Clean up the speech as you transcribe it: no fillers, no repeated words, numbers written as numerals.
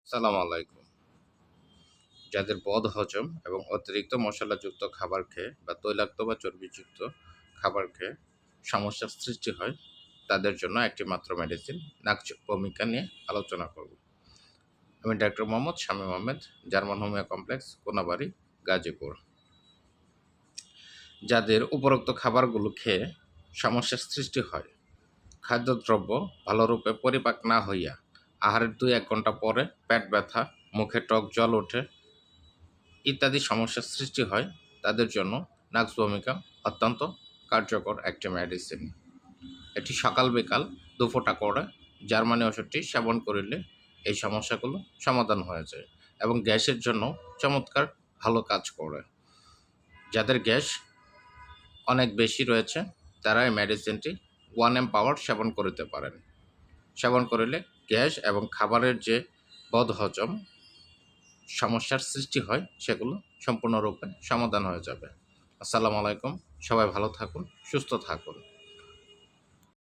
সালাম আলাইকুম। যাদের বদহজম এবং অতিরিক্ত মশলাযুক্ত খাবার খেয়ে বা তৈলাক্ত বা চর্বিযুক্ত খাবার খেয়ে সমস্যার সৃষ্টি হয়, তাদের জন্য একটি মাত্র মেডিসিন নাকচ ভূমিকা নিয়ে আলোচনা করব। আমি doctor Mohammad Shamim Ahmed, German homeo complex, Konabari, Gazipur. যাদের উপরোক্ত খাবারগুলো খেয়ে সমস্যার সৃষ্টি হয়, খাদ্যদ্রব্য ভালোরূপে পরিপাক না হইয়া আহারের ২-১ ঘন্টা পরে পেট ব্যথা, মুখে টক জল ওঠে ইত্যাদি সমস্যার সৃষ্টি হয়, তাদের জন্য নাক্স ভূমিকা অত্যন্ত কার্যকর একটি মেডিসিন। এটি সকাল বিকাল ২ ফোঁটা করে জার্মানি ওষুধটি সেবন করিলে এই সমস্যাগুলো সমাধান হয়ে যায় এবং গ্যাসের জন্য চমৎকার ভালো কাজ করে। যাদের গ্যাস অনেক বেশি রয়েছে, তারা এই মেডিসিনটি 1 পাওয়ার সেবন করিতে পারেন। সেবন করিলে গ্যাস এবং খাবারের যে বদহজম সমস্যার সৃষ্টি হয়, সেগুলো সম্পূর্ণরূপে সমাধান হয়ে যাবে। আসসালামু আলাইকুম। সবাই ভালো থাকুন, সুস্থ থাকুন।